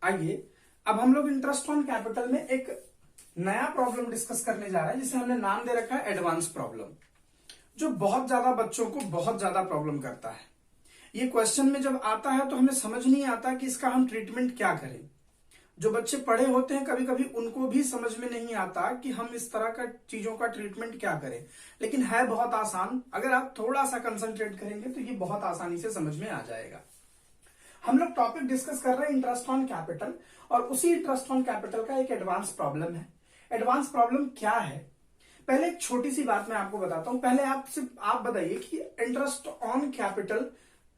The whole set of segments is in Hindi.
आइए अब हम लोग इंटरेस्ट ऑन कैपिटल में एक नया प्रॉब्लम डिस्कस करने जा रहे हैं जिसे हमने नाम दे रखा है एडवांस प्रॉब्लम, जो बहुत ज्यादा बच्चों को बहुत ज्यादा प्रॉब्लम करता है। ये क्वेश्चन में जब आता है तो हमें समझ नहीं आता कि इसका हम ट्रीटमेंट क्या करें। जो बच्चे पढ़े होते हैं कभी कभी उनको भी समझ में नहीं आता कि हम इस तरह का चीजों का ट्रीटमेंट क्या करें, लेकिन है बहुत आसान। अगर आप थोड़ा सा कंसंट्रेट करेंगे तो ये बहुत आसानी से समझ में आ जाएगा। हम लोग टॉपिक डिस्कस कर रहे हैं इंटरेस्ट ऑन कैपिटल, और उसी इंटरेस्ट ऑन कैपिटल का एक एडवांस प्रॉब्लम है। एडवांस प्रॉब्लम क्या है, पहले एक छोटी सी बात मैं आपको बताता हूं। पहले आप बताइए कि इंटरेस्ट ऑन कैपिटल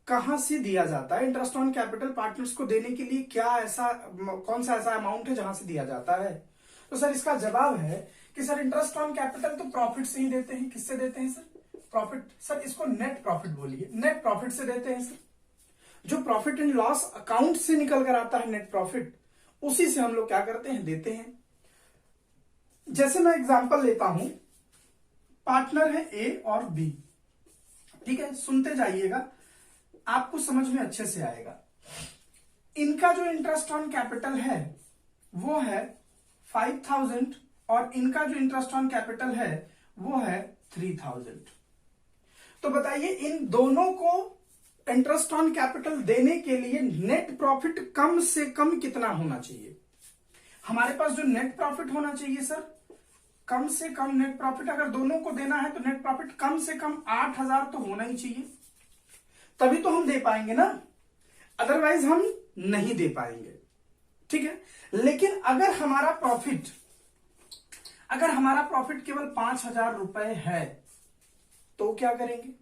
कहां से दिया जाता है। इंटरेस्ट ऑन कैपिटल पार्टनर्स को देने के लिए कौन सा ऐसा अमाउंट है जहां से दिया जाता है। तो सर इसका जवाब है कि सर इंटरेस्ट ऑन कैपिटल तो प्रॉफिट से ही देते हैं। किससे देते हैं सर? प्रॉफिट। सर इसको नेट प्रॉफिट बोलिए, नेट प्रॉफिट से देते हैं सर। जो प्रॉफिट एंड लॉस अकाउंट से निकल कर आता है नेट प्रॉफिट, उसी से हम लोग क्या करते हैं, देते हैं। जैसे मैं एग्जांपल लेता हूं, पार्टनर है ए और बी, ठीक है, सुनते जाइएगा, आपको समझ में अच्छे से आएगा। इनका जो इंटरेस्ट ऑन कैपिटल है वो है 5000 और इनका जो इंटरेस्ट ऑन कैपिटल है वो है 3000। तो बताइए इन दोनों को इंटरेस्ट ऑन कैपिटल देने के लिए नेट प्रॉफिट कम से कम कितना होना चाहिए। हमारे पास जो नेट प्रॉफिट होना चाहिए सर, कम से कम नेट प्रॉफिट, अगर दोनों को देना है तो नेट प्रॉफिट कम से कम 8000 तो होना ही चाहिए, तभी तो हम दे पाएंगे ना, अदरवाइज हम नहीं दे पाएंगे। ठीक है, लेकिन अगर हमारा प्रॉफिट केवल 5000 रुपए है तो क्या करेंगे।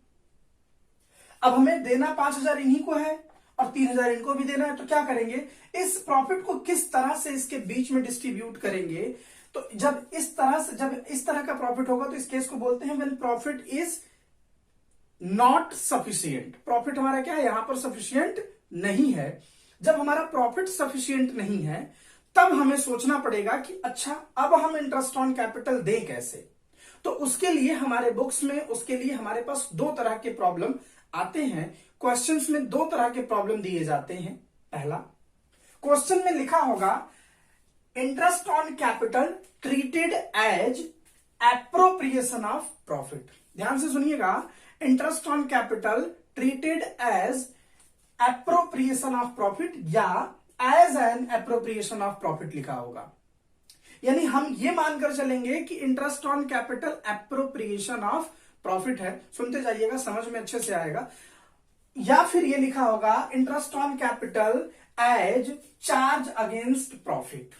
अब हमें देना 5000 इन्हीं को है और 3000 इनको भी देना है, तो क्या करेंगे, इस प्रॉफिट को किस तरह से इसके बीच में डिस्ट्रीब्यूट करेंगे। तो जब इस तरह का प्रॉफिट होगा तो इस केस को बोलते हैं when profit is not sufficient. Profit हमारा क्या है, यहां पर सफिशियंट नहीं है। जब हमारा प्रॉफिट सफिशियंट नहीं है तब हमें सोचना पड़ेगा कि अच्छा अब हम इंटरेस्ट ऑन कैपिटल दें कैसे। तो उसके लिए हमारे बुक्स में, उसके लिए हमारे पास दो तरह के प्रॉब्लम आते हैं। क्वेश्चंस में दो तरह के प्रॉब्लम दिए जाते हैं। पहला क्वेश्चन में लिखा होगा interest on capital treated as appropriation of profit. ध्यान से सुनिएगा, interest on capital treated as appropriation of profit या as an appropriation of profit लिखा होगा। यानी हम ये मानकर चलेंगे कि interest on capital appropriation of profit है। सुनते जाइएगा, समझ में अच्छे से आएगा। या फिर ये लिखा होगा interest on capital as charge against profit.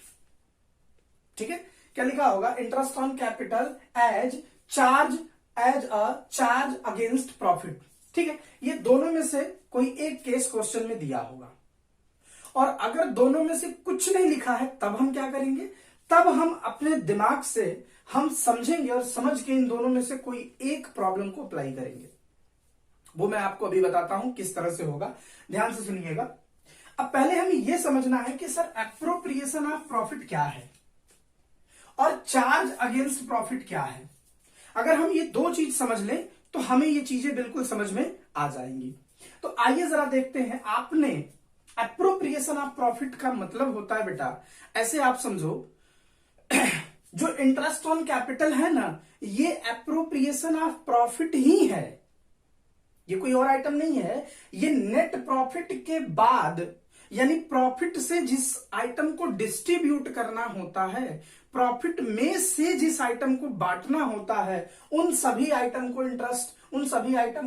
ठीक है, क्या लिखा होगा, interest on capital as a charge against profit. ठीक है, ये दोनों में से कोई एक केस क्वेश्चन में दिया होगा, और अगर दोनों में से कुछ नहीं लिखा है तब हम क्या करेंगे, तब हम अपने दिमाग से हम समझेंगे और समझ के इन दोनों में से कोई एक प्रॉब्लम को अप्लाई करेंगे। वो मैं आपको अभी बताता हूं किस तरह से होगा, ध्यान से सुनिएगा। अब पहले हमें यह समझना है कि सर एप्रोप्रिएशन ऑफ प्रॉफिट क्या है और चार्ज अगेंस्ट प्रॉफिट क्या है। अगर हम ये दो चीज समझ लें तो हमें ये चीजें बिल्कुल समझ में आ जाएंगी। तो आइए जरा देखते हैं। आपने एप्रोप्रिएशन ऑफ प्रॉफिट का मतलब होता है बेटा, ऐसे आप समझो, जो इंटरेस्ट ऑन कैपिटल है ना, ये एप्रोप्रिएशन ऑफ प्रॉफिट ही है, ये कोई और आइटम नहीं है। ये नेट प्रॉफिट के बाद, यानी प्रॉफिट से जिस आइटम को डिस्ट्रीब्यूट करना होता है, प्रॉफिट में से जिस आइटम को बांटना होता है, उन सभी आइटम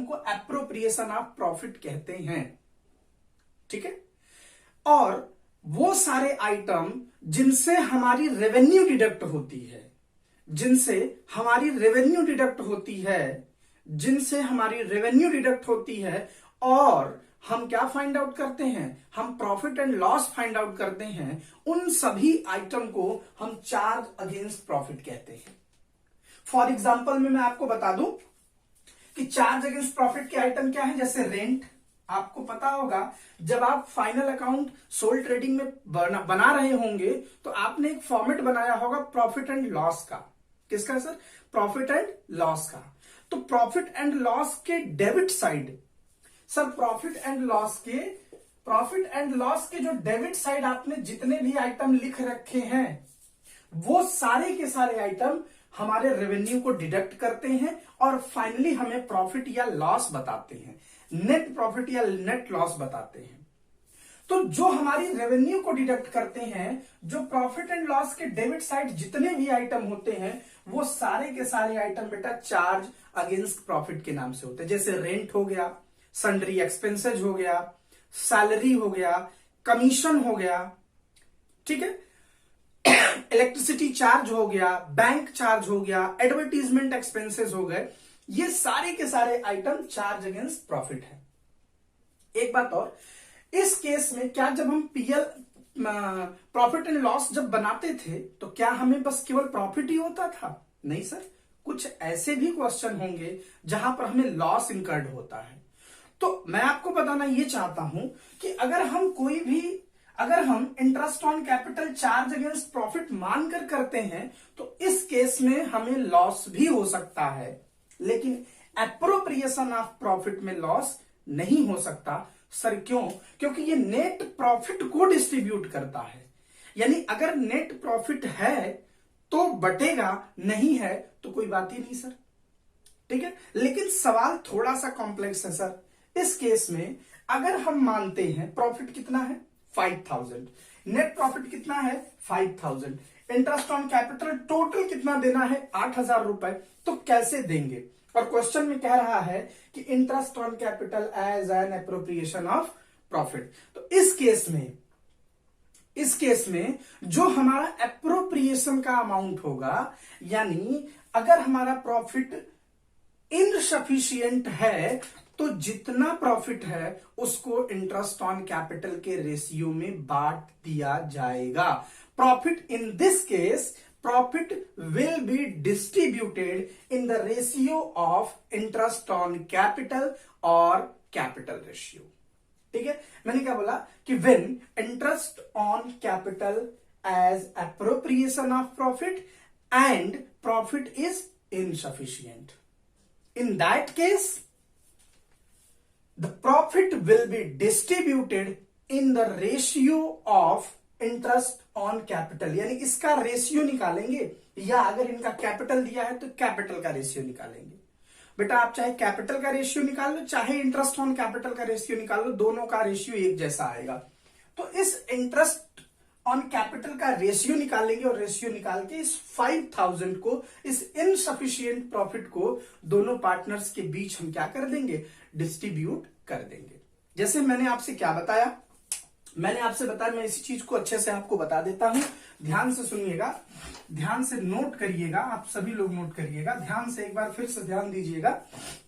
को एप्रोप्रिएशन ऑफ प्रॉफिट कहते हैं। ठीक है, और वो सारे आइटम जिनसे हमारी रेवेन्यू डिडक्ट होती है, और हम क्या फाइंड आउट करते हैं, हम profit and loss find out करते हैं, उन सभी आइटम को हम चार्ज अगेंस्ट प्रॉफिट कहते हैं। फॉर एग्जांपल में मैं आपको बता दूं कि चार्ज अगेंस्ट प्रॉफिट के आइटम क्या है, जैसे रेंट। आपको पता होगा जब आप फाइनल अकाउंट सोल ट्रेडिंग में बना रहे होंगे तो आपने एक फॉर्मेट बनाया होगा प्रॉफिट एंड लॉस का। किसका सर? प्रॉफिट एंड लॉस का। तो प्रॉफिट एंड लॉस के debit side, sir profit and loss के प्रॉफिट एंड लॉस के जो डेबिट साइड आपने जितने भी आइटम लिख रखे हैं वो सारे के सारे आइटम हमारे रेवेन्यू को डिडक्ट करते हैं और फाइनली हमें प्रॉफिट या लॉस बताते हैं, नेट प्रॉफिट या नेट लॉस बताते हैं। तो जो हमारी रेवेन्यू को डिडक्ट करते हैं, जो प्रॉफिट एंड लॉस के डेबिट साइड जितने भी आइटम होते हैं वो सारे के सारे आइटम बेटा चार्ज अगेंस्ट प्रॉफिट के नाम से होते हैं। जैसे रेंट हो गया, सन्ड्री एक्सपेंसेज हो गया, सैलरी हो गया, कमीशन हो गया, ठीक है, इलेक्ट्रिसिटी चार्ज हो गया, बैंक चार्ज हो गया, एडवर्टीजमेंट एक्सपेंसेस हो गए, ये सारे के सारे आइटम चार्ज अगेंस्ट प्रॉफिट है। एक बात और, इस केस में क्या जब हम पीएल प्रॉफिट एंड लॉस जब बनाते थे तो क्या हमें बस केवल प्रॉफिट ही होता था? नहीं सर, कुछ ऐसे भी क्वेश्चन होंगे जहां पर हमें लॉस इनकर्ड होता है। तो मैं आपको बताना ये चाहता हूं कि अगर हम interest on capital charge against profit मानकर करते हैं तो इस केस में हमें लॉस भी हो सकता है, लेकिन एप्रोप्रिएशन ऑफ प्रॉफिट में लॉस नहीं हो सकता। सर क्यों? क्योंकि ये नेट प्रॉफिट को डिस्ट्रीब्यूट करता है, यानी अगर नेट प्रॉफिट है तो बटेगा, नहीं है तो कोई बात ही नहीं सर, ठीक है। लेकिन सवाल थोड़ा सा कॉम्प्लेक्स है सर। इस केस में अगर हम मानते हैं प्रॉफिट कितना है 5000, नेट प्रॉफिट कितना है 5000, इंटरेस्ट ऑन कैपिटल टोटल कितना देना है 8000 रुपए, तो कैसे देंगे? और क्वेश्चन में कह रहा है कि interest on capital as an appropriation of profit. तो इस केस में जो हमारा एप्रोप्रिएशन का अमाउंट होगा, यानी अगर हमारा प्रॉफिट इनसफिशिएंट है तो जितना प्रॉफिट है उसको इंटरेस्ट ऑन कैपिटल के रेशियो में बांट दिया जाएगा। Profit in this case, profit will be distributed in the ratio of interest on capital or capital ratio। ठीक है, मैंने क्या बोला कि when interest on capital as appropriation of profit and profit is insufficient, in that case the profit will be distributed in the ratio of interest on capital, यानी इसका रेशियो निकालेंगे, या अगर इनका कैपिटल दिया है तो कैपिटल का रेशियो निकालेंगे। बेटा आप चाहे कैपिटल का रेशियो निकाल लो, चाहे इंटरेस्ट ऑन कैपिटल का रेशियो निकाल लो, दोनों का रेशियो एक जैसा आएगा। तो इस इंटरेस्ट ऑन कैपिटल का रेशियो निकालेंगे और रेशियो निकाल के इस 5000 को, इस इनसफिशिएंट प्रॉफिट को दोनों पार्टनर्स के बीच हम क्या कर देंगे, डिस्ट्रीब्यूट कर देंगे। जैसे मैंने आपसे क्या बताया, मैंने आपसे बताया, मैं इसी चीज को अच्छे से आपको बता देता हूं, ध्यान से सुनिएगा, ध्यान से नोट करिएगा, आप सभी लोग नोट करिएगा, ध्यान से एक बार फिर से ध्यान दीजिएगा।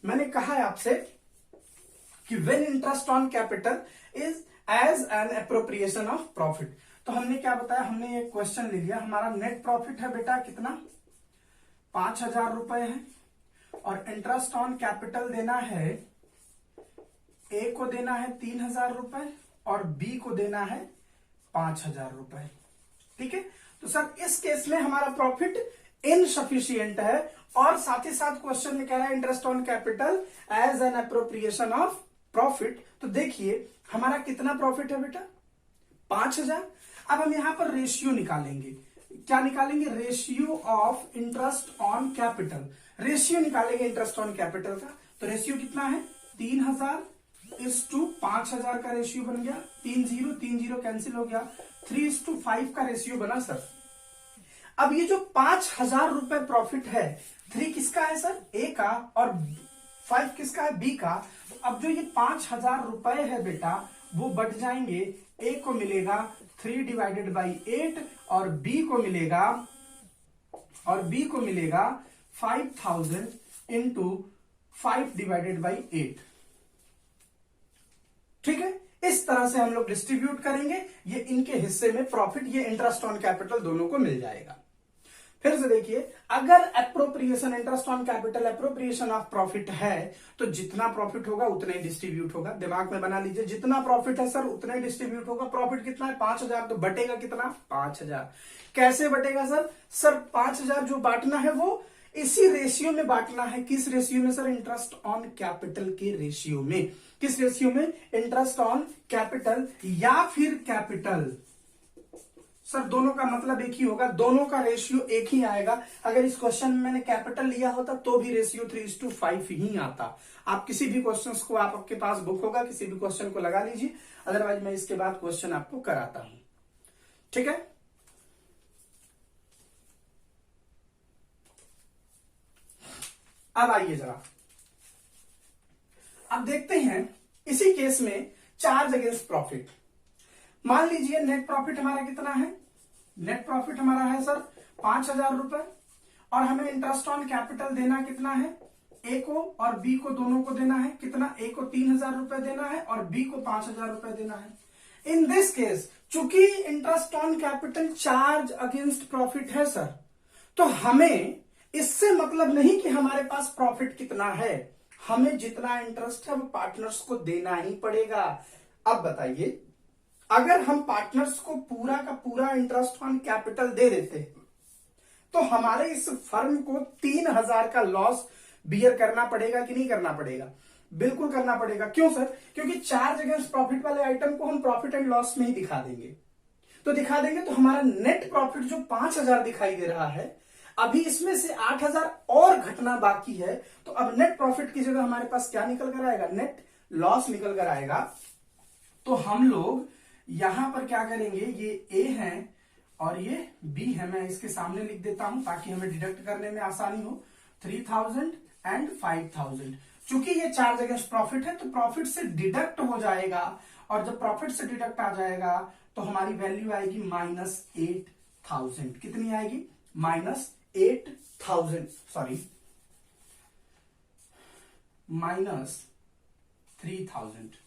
मैंने कहा है आपसे कि when interest on capital is as an appropriation of profit, तो हमने क्या बताया, हमने एक क्वेश्चन ले लिया, हमारा नेट प्रॉफिट है बेटा कितना 5000 रुपए है, और इंटरेस्ट ऑन कैपिटल देना है, ए को देना है 3000 रुपए और बी को देना है 5000 रुपए, ठीक है। तो सर इस केस में हमारा प्रॉफिट इनसफिशिएंट है, और साथ ही साथ क्वेश्चन में कह रहा है interest on capital as an appropriation of profit. तो देखिए हमारा कितना प्रॉफिट है बेटा 5000। अब हम यहां पर रेशियो निकालेंगे, क्या निकालेंगे, ratio of interest on capital, ratio निकालेंगे इंटरेस्ट ऑन कैपिटल का। तो रेशियो कितना है 3000 इस टू 5000 का रेशियो बन गया, 30 कैंसिल हो गया, 3:5 का रेशियो बना सर। अब ये जो 5000 रुपए प्रॉफिट है, 3 किसका है सर, ए का, और 5 किसका है, बी का। अब जो ये 5000 रुपए है बेटा वो बढ़ जाएंगे, ए को मिलेगा 3/8 और बी को मिलेगा 5000 इंटू 5/8, ठीक है। इस तरह से हम लोग डिस्ट्रीब्यूट करेंगे, ये इनके हिस्से में प्रॉफिट, ये इंटरेस्ट ऑन कैपिटल दोनों को मिल जाएगा। फिर से देखिए, अगर appropriation interest on capital appropriation of profit है तो जितना प्रॉफिट होगा उतना ही डिस्ट्रीब्यूट होगा। दिमाग में बना लीजिए, जितना प्रॉफिट है सर उतना ही डिस्ट्रीब्यूट होगा। प्रॉफिट कितना है 5000, तो बटेगा कितना 5000। कैसे बटेगा सर 5000 जो बांटना है वो इसी रेशियो में बांटना है। किस रेशियो में सर? इंटरेस्ट ऑन कैपिटल के रेशियो में। किस रेशियो में? इंटरेस्ट ऑन कैपिटल या फिर कैपिटल। सर दोनों का मतलब एक ही होगा, दोनों का रेशियो एक ही आएगा। अगर इस क्वेश्चन में मैंने कैपिटल लिया होता तो भी रेशियो 3:5 ही आता। आप किसी भी क्वेश्चन को, आप आपके पास बुक होगा, किसी भी क्वेश्चन को लगा लीजिए, अदरवाइज मैं इसके बाद क्वेश्चन आपको कराता हूं। ठीक है, अब आइए जरा, अब देखते हैं इसी केस में चार्ज अगेंस्ट प्रॉफिट। मान लीजिए नेट प्रॉफिट हमारा कितना है? नेट प्रॉफिट हमारा है सर 5,000 रुपए, और हमें इंटरेस्ट ऑन कैपिटल देना कितना है? ए को और बी को दोनों को देना है कितना? ए को 3,000 रुपए देना है और बी को 5,000 रुपए देना है। इन दिस केस चूंकि interest on capital charge against profit है सर, तो हमें इससे मतलब नहीं कि हमारे पास प्रॉफिट कितना है, हमें जितना इंटरेस्ट है वो पार्टनर्स को देना ही पड़ेगा। अब बताइए, अगर हम पार्टनर्स को पूरा का पूरा इंटरेस्ट ऑन कैपिटल दे देते तो हमारे इस फर्म को 3,000 का लॉस बियर करना पड़ेगा कि नहीं करना पड़ेगा? बिल्कुल करना पड़ेगा। क्यों सर? क्योंकि चार्ज अगेंस्ट प्रॉफिट वाले आइटम को हम प्रॉफिट एंड लॉस में ही दिखा देंगे। तो दिखा देंगे तो हमारा नेट प्रॉफिट जो 5,000 दिखाई दे रहा है, अभी इसमें से 8,000 और घटना बाकी है, तो अब नेट प्रॉफिट की जगह हमारे पास क्या निकल कर आएगा? नेट लॉस निकल कर आएगा। तो हम लोग यहां पर क्या करेंगे, ये ए है और ये बी है, मैं इसके सामने लिख देता हूं ताकि हमें डिडक्ट करने में आसानी हो। 3,000 एंड 5,000, चूंकि ये चार्ज अगेंस्ट प्रॉफिट है तो प्रॉफिट से डिडक्ट हो जाएगा, और जब प्रॉफिट से डिडक्ट आ जाएगा तो हमारी वैल्यू आएगी -8,000। कितनी आएगी? -8,000, सॉरी -3,000।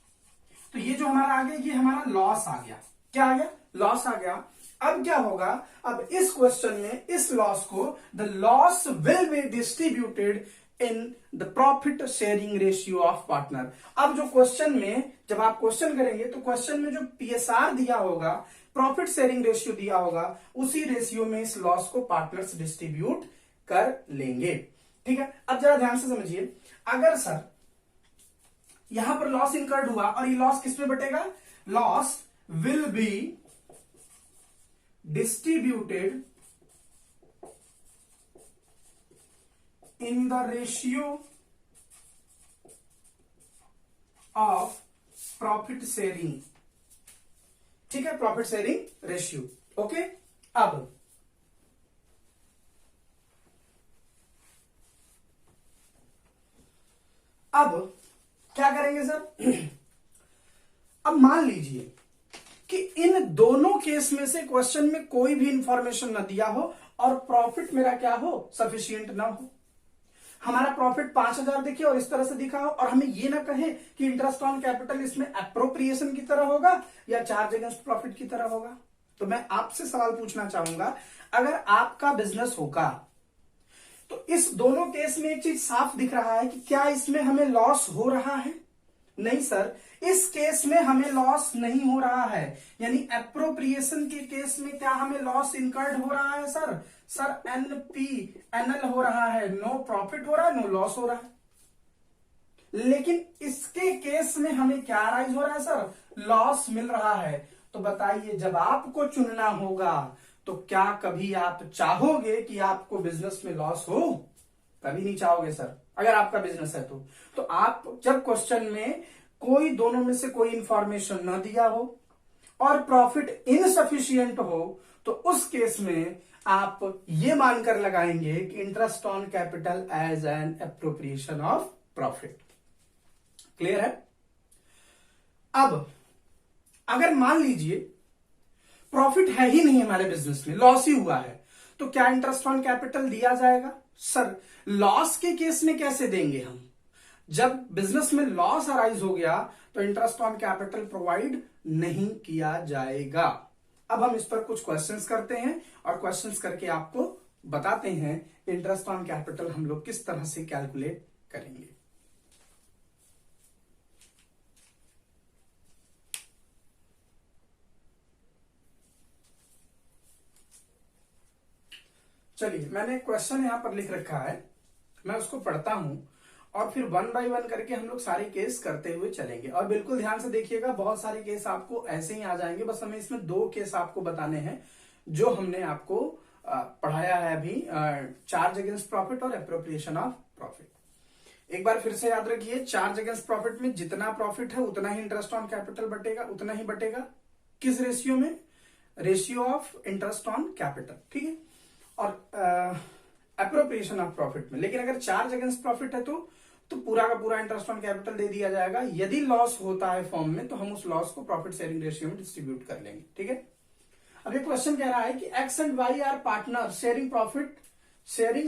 तो ये जो हमारा आ गया, ये हमारा लॉस आ गया। क्या आ गया? लॉस आ गया। अब क्या होगा? अब इस क्वेश्चन में इस लॉस को, the loss will be distributed in the profit sharing ratio of partner. अब जो क्वेश्चन में, जब आप क्वेश्चन करेंगे तो क्वेश्चन में जो पीएसआर दिया होगा, प्रॉफिट शेयरिंग रेशियो दिया होगा, उसी रेशियो में इस लॉस को पार्टनर्स डिस्ट्रीब्यूट कर लेंगे। ठीक है, अब जरा ध्यान से समझिए, अगर सर यहां पर लॉस इनकर्ड हुआ और ये लॉस किसमें बटेगा? Loss will be distributed in the ratio of profit sharing. ठीक है, प्रॉफिट शेयरिंग रेशियो। ओके, अब क्या करेंगे सर? अब मान लीजिए कि इन दोनों केस में से क्वेश्चन में कोई भी इंफॉर्मेशन ना दिया हो और प्रॉफिट मेरा क्या हो? सफिशिएंट ना हो। हमारा प्रॉफिट 5,000 दिखे और इस तरह से दिखा हो, और हमें ये ना कहे कि इंटरेस्ट ऑन कैपिटल इसमें एप्रोप्रिएशन की तरह होगा या चार्ज अगेंस्ट प्रॉफिट की तरह होगा। तो मैं आपसे सवाल पूछना चाहूंगा, अगर आपका बिजनेस होगा तो इस दोनों केस में एक चीज साफ दिख रहा है कि क्या इसमें हमें लॉस हो रहा है? नहीं सर, इस केस में हमें लॉस नहीं हो रहा है। यानी एप्रोप्रिएशन के केस में क्या हमें लॉस इनकर्ड हो रहा है सर? सर NPNL हो रहा है, नो प्रॉफिट हो रहा है, नो लॉस हो रहा है। लेकिन इसके केस में हमें क्या राइज हो रहा है सर? लॉस मिल रहा है। तो बताइए, जब आपको चुनना होगा तो क्या कभी आप चाहोगे कि आपको बिजनेस में लॉस हो? कभी नहीं चाहोगे सर, अगर आपका बिजनेस है तो आप जब क्वेश्चन में कोई दोनों में से कोई इंफॉर्मेशन ना दिया हो और प्रॉफिट इनसफिशियंट हो, तो उस केस में आप ये मानकर लगाएंगे कि interest on capital as an appropriation of profit. Clear है? अब अगर मान लीजिए प्रॉफिट है ही नहीं हमारे बिजनेस में, लॉस ही हुआ है, तो क्या इंटरेस्ट ऑन कैपिटल दिया जाएगा? सर लॉस के केस में कैसे देंगे हम? जब बिजनेस में लॉस अराइज हो गया तो इंटरेस्ट ऑन कैपिटल प्रोवाइड नहीं किया जाएगा। अब हम इस पर कुछ क्वेश्चंस करते हैं और क्वेश्चंस करके आपको बताते हैं इंटरेस्ट ऑन कैपिटल हम लोग किस तरह से कैलकुलेट करेंगे। चलिए, मैंने क्वेश्चन यहाँ पर लिख रखा है, मैं उसको पढ़ता हूं और फिर वन बाय वन करके हम लोग सारे केस करते हुए चलेंगे। और बिल्कुल ध्यान से देखिएगा, बहुत सारे केस आपको ऐसे ही आ जाएंगे, बस हमें इसमें 2 केस आपको बताने हैं जो हमने आपको पढ़ाया है अभी, चार्ज अगेंस्ट प्रॉफिट और एप्रोप्रिएशन ऑफ प्रॉफिट। एक बार फिर से याद रखिए, चार्ज अगेंस्ट प्रॉफिट में जितना प्रॉफिट है उतना ही इंटरेस्ट ऑन कैपिटल बटेगा, उतना ही बटेगा। किस रेशियो में? Ratio of interest on capital, ठीक है। और एप्रोप्रिएशन ऑफ प्रॉफिट में, लेकिन अगर चार्ज अगेंस्ट प्रॉफिट है तो पूरा का पूरा इंटरेस्ट ऑन कैपिटल दे दिया जाएगा। यदि लॉस होता है फॉर्म में तो हम उस लॉस को प्रॉफिट शेयरिंग रेशियो में डिस्ट्रीब्यूट कर लेंगे, ठीक है। अब ये क्वेश्चन कह रहा है कि X and Y are partner sharing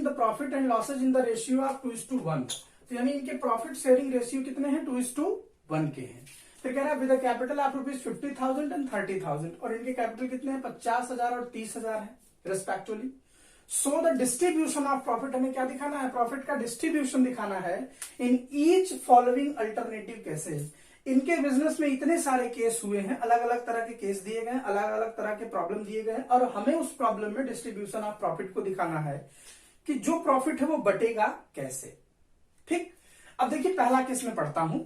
the profit and losses in the ratio of 2:1। तो यानी इनके प्रॉफिट शेयरिंग रेशियो कितने हैं? 2:1 के हैं। फिर कह रहा है with a capital of ₹50,000 and 30,000, और इनके कैपिटल कितने हैं? 50,000 और 30,000 है respectively. So the distribution of profit, हमें क्या दिखाना है? प्रॉफिट का डिस्ट्रीब्यूशन दिखाना है in each following alternative cases. इनके बिजनेस में इतने सारे केस हुए हैं, अलग अलग तरह के केस दिए गए हैं, अलग अलग तरह के प्रॉब्लम दिए गए हैं, और हमें उस प्रॉब्लम में डिस्ट्रीब्यूशन ऑफ प्रॉफिट को दिखाना है कि जो प्रॉफिट है वो बटेगा कैसे, ठीक। अब देखिए, पहला केस में पढ़ता हूं,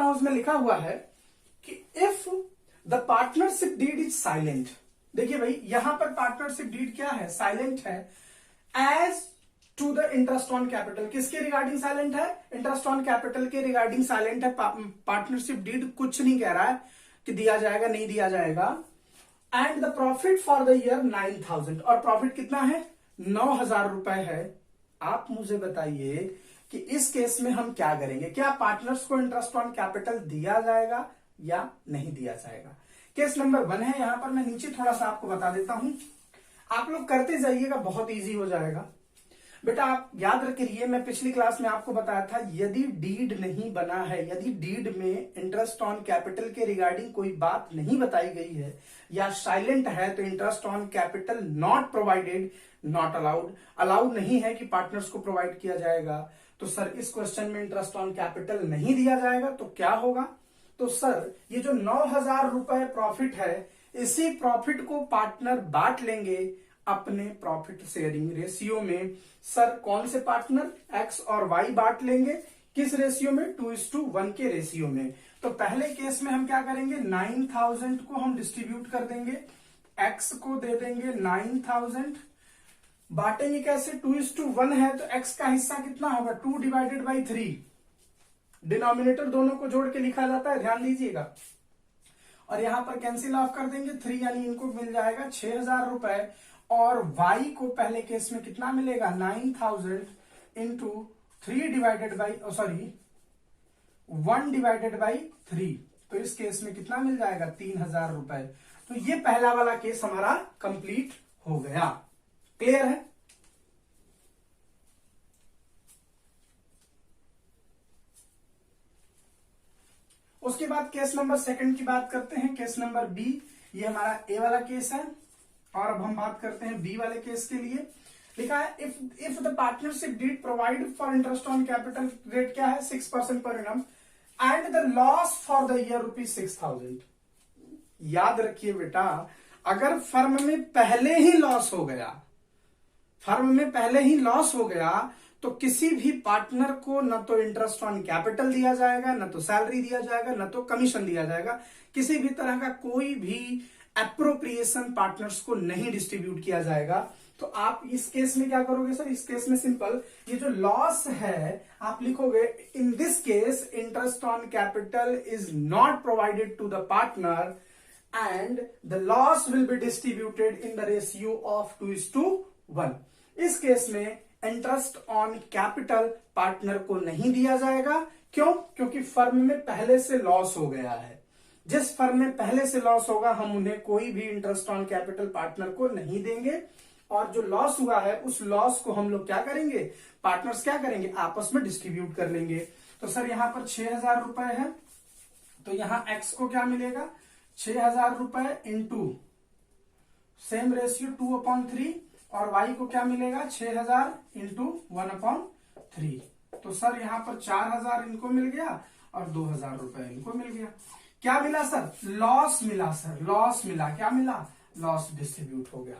उसमें लिखा हुआ है कि if the partnership deed is silent. देखिए भाई, यहां पर पार्टनरशिप डीड क्या है? साइलेंट है। As to the interest on capital, किसके रिगार्डिंग साइलेंट है? इंटरेस्ट ऑन कैपिटल के रिगार्डिंग साइलेंट है। पार्टनरशिप डीड कुछ नहीं कह रहा है कि दिया जाएगा नहीं दिया जाएगा। And the profit for the year 9,000, और प्रॉफिट कितना है? 9,000 रुपए है। आप मुझे बताइए कि इस केस में हम क्या करेंगे? क्या पार्टनर्स को इंटरेस्ट ऑन कैपिटल दिया जाएगा या नहीं दिया जाएगा? केस नंबर 1 है। यहां पर मैं नीचे थोड़ा सा आपको बता देता हूं, आप लोग करते जाइएगा, बहुत इजी हो जाएगा। बेटा आप याद रखिए, मैं पिछली क्लास में आपको बताया था, यदि डीड नहीं बना है, यदि डीड में इंटरेस्ट ऑन कैपिटल के रिगार्डिंग कोई बात नहीं बताई गई है या साइलेंट है, तो interest on capital not provided, not allowed नहीं है कि पार्टनर्स को प्रोवाइड किया जाएगा। तो सर इस क्वेश्चन में इंटरेस्ट ऑन कैपिटल नहीं दिया जाएगा तो क्या होगा? तो सर ये जो 9,000 रुपए प्रॉफिट है, इसी प्रॉफिट को पार्टनर बांट लेंगे अपने प्रॉफिट शेयरिंग रेशियो में। सर कौन से पार्टनर? एक्स और वाई बांट लेंगे, किस रेशियो में? 2:1 के रेशियो में। तो पहले केस में हम क्या करेंगे? 9,000 को हम डिस्ट्रीब्यूट कर देंगे, एक्स को दे देंगे 9,000। बांटेंगे कैसे? 2:1 है तो एक्स का हिस्सा कितना होगा? 2/3। डिनोमिनेटर दोनों को जोड़ के लिखा जाता है, ध्यान दीजिएगा। और यहां पर कैंसिल ऑफ कर देंगे 3, यानी इनको मिल जाएगा 6,000 रुपए। और y को पहले केस में कितना मिलेगा? 9,000 इंटू 1/3। तो इस केस में कितना मिल जाएगा? 3,000 रुपए। तो ये पहला वाला केस हमारा कंप्लीट हो गया। क्लियर है? उसके बाद केस नंबर 2 की बात करते हैं, केस नंबर B। ये हमारा ए वाला केस है, और अब हम बात करते हैं बी वाले केस के लिए। लिखा है if the partnership deed provide for interest on capital, rate क्या है? 6% per annum, and the loss for the year ₹6,000। याद रखिए बेटा, अगर फर्म में पहले ही लॉस हो गया, तो किसी भी पार्टनर को न तो इंटरेस्ट ऑन कैपिटल दिया जाएगा, न तो सैलरी दिया जाएगा, न तो कमीशन दिया जाएगा, किसी भी तरह का कोई भी एप्रोप्रिएशन पार्टनर्स को नहीं डिस्ट्रीब्यूट किया जाएगा। तो आप इस केस में क्या करोगे? सर इस केस में सिंपल, ये जो लॉस है आप लिखोगे, in this case interest on capital is not provided to the partner and the loss will be distributed in the ratio of 2:1। इस केस में इंटरेस्ट ऑन कैपिटल पार्टनर को नहीं दिया जाएगा। क्यों? क्योंकि फर्म में पहले से लॉस हो गया है। जिस फर्म में पहले से लॉस होगा, हम उन्हें कोई भी इंटरेस्ट ऑन कैपिटल पार्टनर को नहीं देंगे, और जो लॉस हुआ है उस लॉस को हम लोग क्या करेंगे? पार्टनर्स क्या करेंगे? आपस में डिस्ट्रीब्यूट कर लेंगे। तो सर यहां पर 6,000 रुपए है, तो यहां एक्स को क्या मिलेगा? 6,000 रुपए इंटू सेम रेशियो 2/3, और y को क्या मिलेगा? 6,000 इंटू 1/3। तो सर यहां पर 4,000 इनको मिल गया और 2,000 रुपए इनको मिल गया। क्या मिला सर? लॉस मिला सर, लॉस मिला। क्या मिला? लॉस डिस्ट्रीब्यूट हो गया।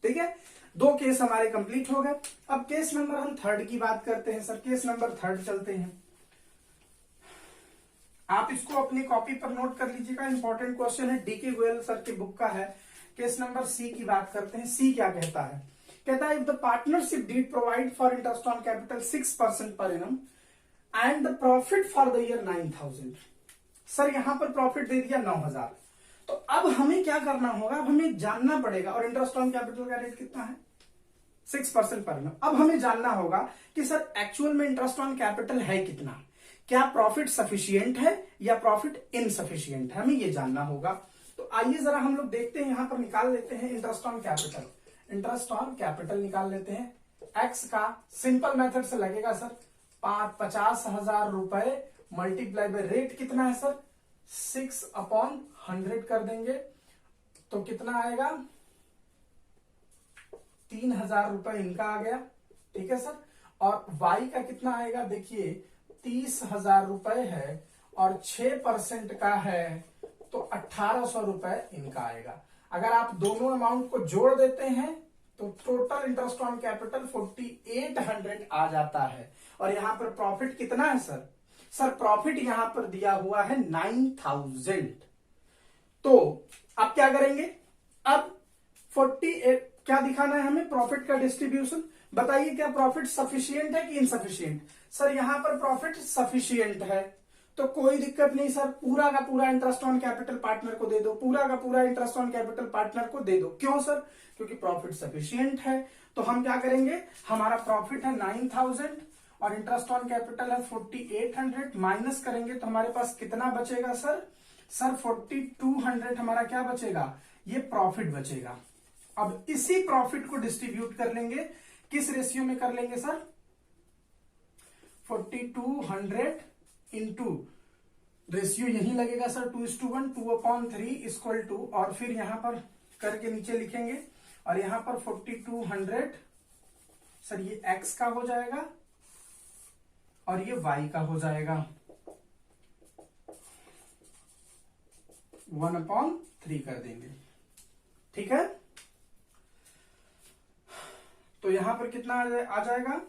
ठीक है, 2 केस हमारे कंप्लीट हो गए। अब केस नंबर हम 3 की बात करते हैं। सर केस नंबर 3 चलते हैं। आप इसको अपनी कॉपी पर नोट कर लीजिएगा, इंपॉर्टेंट क्वेश्चन है, डीके गोयल सर की बुक का है। केस नंबर सी की बात करते हैं। सी क्या कहता है? कहता है if the partnership deed provide for interest on capital 6% per annum and the profit for the year 9,000। Sir यहां पर प्रॉफिट दे दिया 9,000। तो अब हमें क्या करना होगा? अब हमें जानना पड़ेगा, और इंटरेस्ट ऑन कैपिटल का रेट कितना है? 6% पर एनम। अब हमें जानना होगा कि सर एक्चुअल में इंटरेस्ट ऑन कैपिटल है कितना, क्या प्रॉफिट सफिशियंट है या प्रॉफिट इनसफिशियंट है, हमें ये जानना होगा। तो आइए जरा हम लोग देखते हैं, यहां पर निकाल लेते हैं interest on capital. Interest on capital निकाल लेते हैं। एक्स का सिंपल मेथड से लगेगा सर 50,000 रुपए मल्टीप्लाई बाय रेट कितना है सर? 6/100 कर देंगे तो कितना आएगा? 3,000 रुपए इनका आ गया। ठीक है सर। और वाई का कितना आएगा? देखिए 30,000 रुपए है और 6% का है तो 1,800 रुपए इनका आएगा। अगर आप दोनों अमाउंट को जोड़ देते हैं तो टोटल इंटरेस्ट ऑन कैपिटल 4,800 आ जाता है। और यहां पर प्रॉफिट कितना है सर? सर प्रॉफिट यहां पर दिया हुआ है 9,000। तो अब क्या करेंगे? अब 48 क्या दिखाना है हमें? प्रॉफिट का डिस्ट्रीब्यूशन। बताइए क्या प्रॉफिट सफिशियंट है कि इनसफिशियंट? सर यहां पर प्रॉफिट सफिशियंट है तो कोई दिक्कत नहीं सर, पूरा का पूरा इंटरेस्ट ऑन कैपिटल पार्टनर को दे दो, पूरा का पूरा इंटरेस्ट ऑन कैपिटल पार्टनर को दे दो। क्यों सर? क्योंकि प्रॉफिट सफिशियंट है। तो हम क्या करेंगे? हमारा प्रॉफिट है 9,000 और इंटरेस्ट ऑन कैपिटल है 4,800, माइनस करेंगे तो हमारे पास कितना बचेगा सर? सर 4,200 हमारा क्या बचेगा? ये प्रॉफिट बचेगा। अब इसी प्रॉफिट को डिस्ट्रीब्यूट कर लेंगे, किस रेशियो में कर लेंगे सर? 4,200 इंटू रेशियो यही लगेगा सर 2:1, 2/3 इक्वल टू, और फिर यहां पर करके नीचे लिखेंगे और यहां पर 4,200 सर ये x का हो जाएगा और ये y का हो जाएगा 1/3 कर देंगे। ठीक है, तो यहां पर कितना आ जाएगा?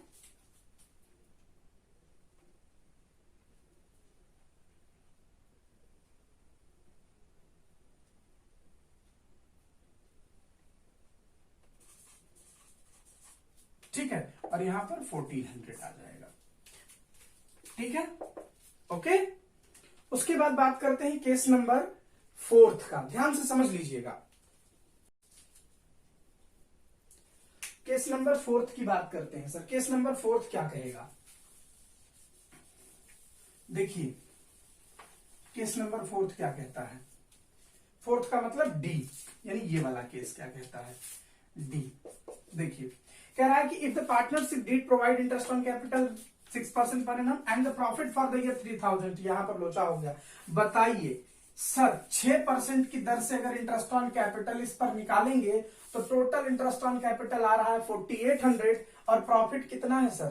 ठीक है, और यहां पर 1,400 आ जाएगा। ठीक है, ओके। उसके बाद बात करते हैं केस नंबर 4 का। ध्यान से समझ लीजिएगा। केस नंबर 4 की बात करते हैं सर। केस नंबर 4 क्या कहेगा? देखिए केस नंबर 4 क्या कहता है? 4 का मतलब डी, यानी ये वाला केस क्या कहता है? डी। देखिए कह रहा है कि if the partnership deed provide interest on capital 6% per annum and the profit for the year 3,000। यहां पर लोचा हो गया। बताइए सर 6% की दर से अगर इंटरेस्ट ऑन कैपिटल इस पर निकालेंगे तो टोटल इंटरेस्ट ऑन कैपिटल आ रहा है 4,800 और प्रॉफिट कितना है सर?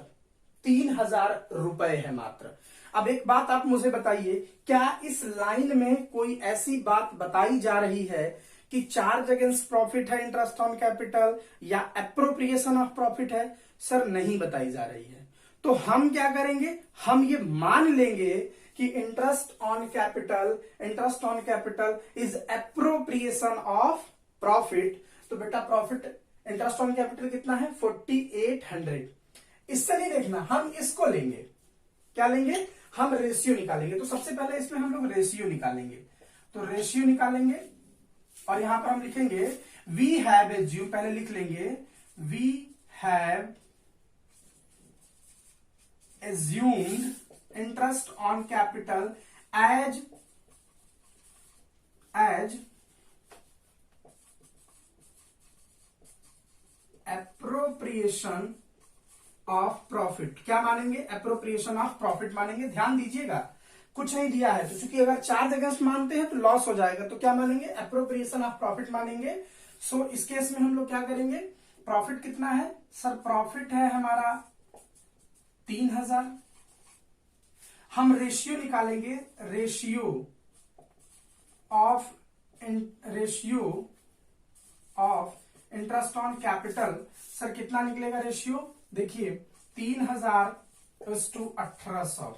3,000 रुपए है मात्र। अब एक बात आप मुझे बताइए, क्या इस लाइन में कोई ऐसी बात बताई जा रही है कि चार्ज अगेंस्ट प्रॉफिट है इंटरेस्ट ऑन कैपिटल या एप्रोप्रिएशन ऑफ प्रॉफिट है? सर नहीं बताई जा रही है। तो हम क्या करेंगे? हम ये मान लेंगे कि interest on capital is appropriation of profit. तो बेटा प्रॉफिट इंटरेस्ट ऑन कैपिटल कितना है? 4,800। इससे नहीं देखना, हम इसको लेंगे। क्या लेंगे? हम रेशियो निकालेंगे। तो सबसे पहले इसमें हम लोग रेशियो निकालेंगे। तो रेशियो निकालेंगे और यहां पर हम लिखेंगे वी हैव एज्यूम, पहले लिख लेंगे we have assumed interest on capital as appropriation of profit. क्या मानेंगे? एप्रोप्रिएशन ऑफ प्रॉफिट मानेंगे। ध्यान दीजिएगा, कुछ नहीं दिया है तो चूंकि अगर चार्ज अगेंस्ट मानते हैं तो लॉस हो जाएगा, तो क्या मानेंगे? एप्रोप्रिएशन ऑफ प्रॉफिट मानेंगे। सो इस केस में हम लोग क्या करेंगे? प्रॉफिट कितना है सर? प्रॉफिट है हमारा 3,000। हम रेशियो निकालेंगे, ratio of interest on capital, sir कितना निकलेगा रेशियो, देखिए 3000:1800,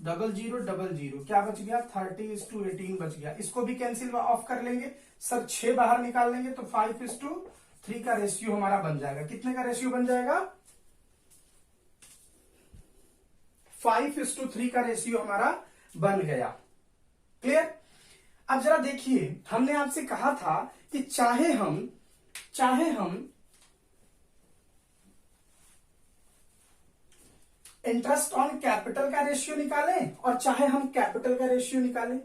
0000 क्या बच गया, 30:18 बच गया। इसको भी कैंसिल ऑफ कर लेंगे सर, 6 बाहर निकाल लेंगे तो 5:3 का रेशियो हमारा बन जाएगा। कितने का रेशियो बन जाएगा, 5:3 का रेशियो हमारा बन गया। क्लियर। अब जरा देखिए, हमने आपसे कहा था कि चाहे हम इंटरेस्ट ऑन कैपिटल का रेशियो निकालें और चाहे हम कैपिटल का रेशियो निकालें,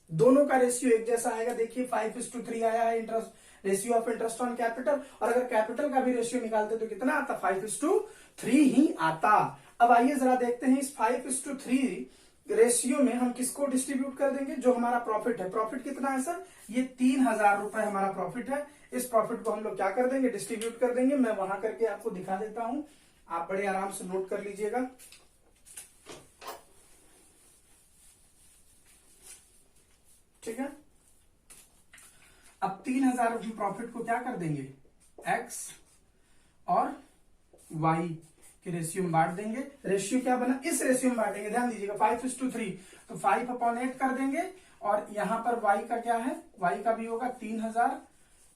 दोनों का रेशियो एक जैसा आएगा। देखिए 5:3 आया है interest ratio of interest on capital, और अगर कैपिटल का भी रेशियो निकालते तो कितना आता, 5:3 ही आता। अब आइए जरा देखते हैं इस 5:3 रेशियो में हम किसको डिस्ट्रीब्यूट कर देंगे, जो हमारा प्रॉफिट है। प्रॉफिट कितना है सर, ये 3000 रुपए हमारा प्रॉफिट है। इस प्रॉफिट को हम लोग क्या कर देंगे, डिस्ट्रीब्यूट कर देंगे। मैं वहां करके आपको दिखा देता हूं, आप बड़े आराम से नोट कर लीजिएगा। ठीक है, अब 3000 रुपये प्रॉफिट को क्या कर देंगे, एक्स और वाई के रेशियो में बांट देंगे। रेशियो क्या बना, इस रेशियो में बांटेंगे, ध्यान दीजिएगा 5:3, तो 5/8 कर देंगे। और यहां पर वाई का क्या है, वाई का भी होगा 3000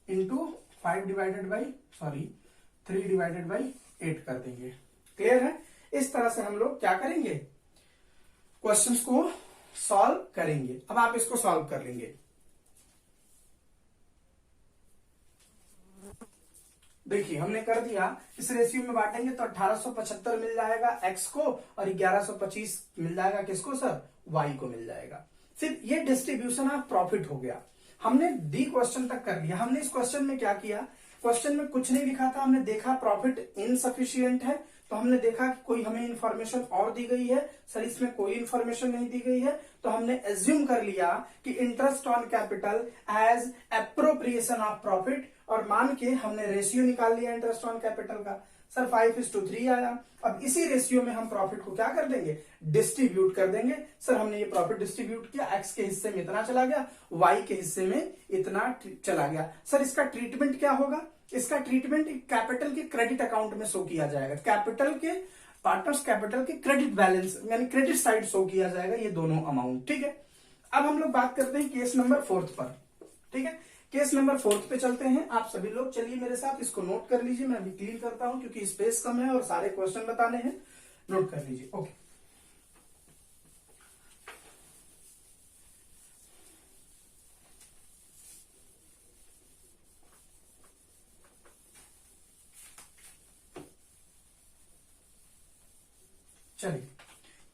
इंटू 3/8 कर देंगे। क्लियर है। इस तरह से हम लोग क्या करेंगे, क्वेश्चंस को सॉल्व करेंगे। अब आप इसको सॉल्व कर लेंगे। देखिए हमने कर दिया, इस रेशियो में बांटेंगे तो 1875 मिल जाएगा एक्स को, और 1125 मिल जाएगा किसको सर, वाई को मिल जाएगा। फिर ये डिस्ट्रीब्यूशन ऑफ प्रॉफिट हो गया। हमने डी क्वेश्चन तक कर लिया। हमने इस क्वेश्चन में क्या किया, क्वेश्चन में कुछ नहीं लिखा था, हमने देखा प्रॉफिट इनसफिशियंट है, तो हमने देखा कि कोई हमें इंफॉर्मेशन और दी गई है, सर इसमें कोई इंफॉर्मेशन नहीं दी गई है, तो हमने एज्यूम कर लिया कि interest on capital as appropriation of profit, और मान के हमने रेशियो निकाल लिया इंटरेस्ट ऑन कैपिटल का। सर 5:3 आया। अब इसी रेशियो में हम प्रॉफिट को क्या कर देंगे, डिस्ट्रीब्यूट कर देंगे। सर हमने ये प्रॉफिट डिस्ट्रीब्यूट किया, एक्स के हिस्से में इतना चला गया, वाई के हिस्से में इतना चला गया। सर इसका ट्रीटमेंट क्या होगा, इसका ट्रीटमेंट कैपिटल के क्रेडिट अकाउंट में शो किया जाएगा, कैपिटल के पार्टनर्स कैपिटल के क्रेडिट बैलेंस यानी क्रेडिट साइड शो किया जाएगा, ये दोनों अमाउंट। ठीक है, अब हम लोग बात करते हैं केस नंबर 4 पर। ठीक है, केस नंबर 4 पे चलते हैं। आप सभी लोग चलिए मेरे साथ, इसको नोट कर लीजिए। मैं अभी क्लीन करता हूं क्योंकि स्पेस कम है और सारे क्वेश्चन बताने हैं, नोट कर लीजिए। ओके, चलिए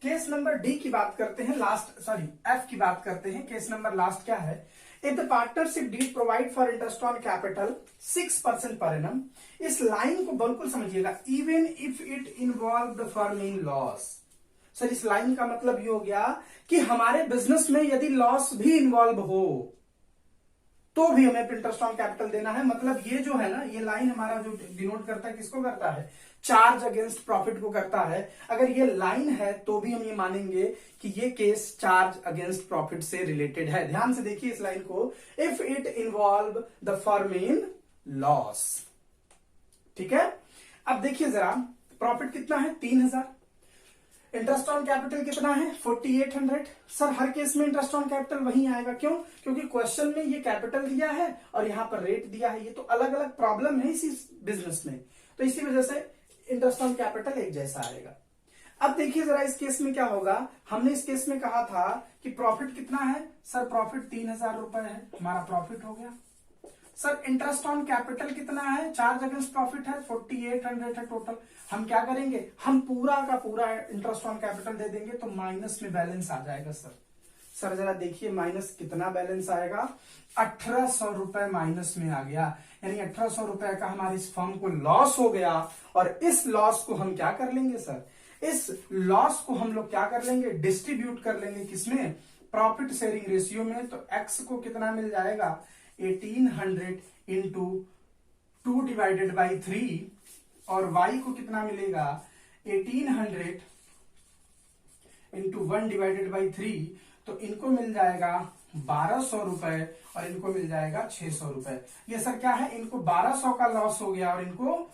केस नंबर डी की बात करते हैं, एफ की बात करते हैं। केस नंबर लास्ट क्या है, if the partnership deed provide for interest on capital 6% per annum. इस लाइन को बिल्कुल समझिएगा, even if it involve the firm in loss. Sir इस लाइन का मतलब ये हो गया कि हमारे बिजनेस में यदि लॉस भी इन्वॉल्व हो तो भी हमें इंटरेस्ट ऑन कैपिटल देना है। मतलब ये जो है ना, ये लाइन हमारा जो डिनोट करता है, किसको करता है, चार्ज अगेंस्ट प्रॉफिट को करता है। अगर ये लाइन है तो भी हम ये मानेंगे कि ये केस चार्ज अगेंस्ट प्रॉफिट से रिलेटेड है। ध्यान से देखिए इस लाइन को, if it involve the firm in loss. ठीक है, अब देखिए जरा, प्रॉफिट कितना है, 3000, इंटरेस्ट ऑन कैपिटल कितना है, 4800। सर हर केस में इंटरेस्ट ऑन कैपिटल वही आएगा, क्यों, क्योंकि क्वेश्चन में ये कैपिटल दिया है और यहां पर रेट दिया है, ये तो अलग अलग प्रॉब्लम है इसी बिजनेस में, तो इसी वजह से इंटरेस्ट ऑन कैपिटल एक जैसा आएगा। अब देखिए जरा इस केस में क्या होगा, हमने इस केस में कहा था कि प्रॉफिट कितना है, सर प्रॉफिट 3000 रुपए है, हमारा प्रॉफिट हो गया। सर इंटरेस्ट ऑन कैपिटल कितना है, चार्ज अगेंस्ट प्रॉफिट है 4800 है टोटल। हम क्या करेंगे, हम पूरा का पूरा इंटरेस्ट ऑन कैपिटल दे देंगे तो माइनस में बैलेंस आ जाएगा। सर जरा देखिए माइनस कितना बैलेंस आएगा, 1800 रुपए माइनस में आ गया, यानी 1800 रुपए का हमारी इस फर्म को लॉस हो गया। और इस लॉस को हम क्या कर लेंगे सर, इस लॉस को हम लोग क्या कर लेंगे, डिस्ट्रीब्यूट कर लेंगे किसमें, प्रॉफिट शेयरिंग रेशियो में। तो एक्स को कितना मिल जाएगा, 1800 इंटू 2/3, और y को कितना मिलेगा, 1800 इंटू 1/3, तो इनको मिल जाएगा 1200 रुपए और इनको मिल जाएगा 600 रुपए। ये सर क्या है, इनको 1200 का लॉस हो गया और इनको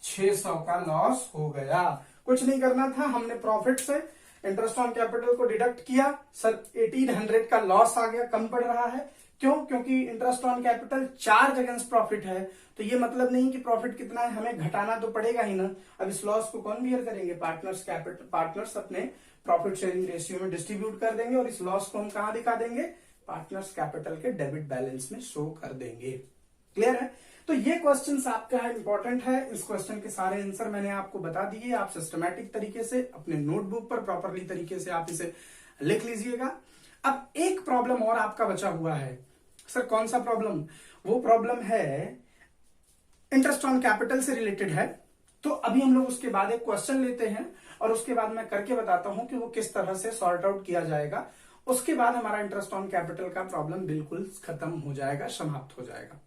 600 का लॉस हो गया। कुछ नहीं करना था, हमने प्रॉफिट से इंटरेस्ट ऑन कैपिटल को डिडक्ट किया। सर 1800 का लॉस आ गया, कम पड़ रहा है। क्यों? क्योंकि interest on capital charge against profit है, तो ये मतलब नहीं कि प्रॉफिट कितना है, हमें घटाना तो पड़ेगा ही ना। अब इस लॉस को कौन बियर करेंगे? पार्टनर्स अपने प्रॉफिट शेयरिंग रेशियो में डिस्ट्रीब्यूट कर देंगे और इस लॉस को हम कहां दिखा देंगे? पार्टनर्स कैपिटल के डेबिट बैलेंस में शो कर देंगे। क्लियर है? तो ये क्वेश्चन आपका है, इंपॉर्टेंट है। इस क्वेश्चन के सारे आंसर मैंने आपको बता दिए। आप सिस्टमैटिक तरीके से अपने नोटबुक पर प्रॉपरली तरीके से आप इसे लिख लीजिएगा। अब एक प्रॉब्लम और आपका बचा हुआ है। सर कौन सा प्रॉब्लम? वो प्रॉब्लम है इंटरेस्ट ऑन कैपिटल से रिलेटेड है। तो अभी हम लोग उसके बाद एक क्वेश्चन लेते हैं और उसके बाद मैं करके बताता हूं कि वो किस तरह से सॉर्ट आउट किया जाएगा। उसके बाद हमारा इंटरेस्ट ऑन कैपिटल का प्रॉब्लम बिल्कुल खत्म हो जाएगा, समाप्त हो जाएगा।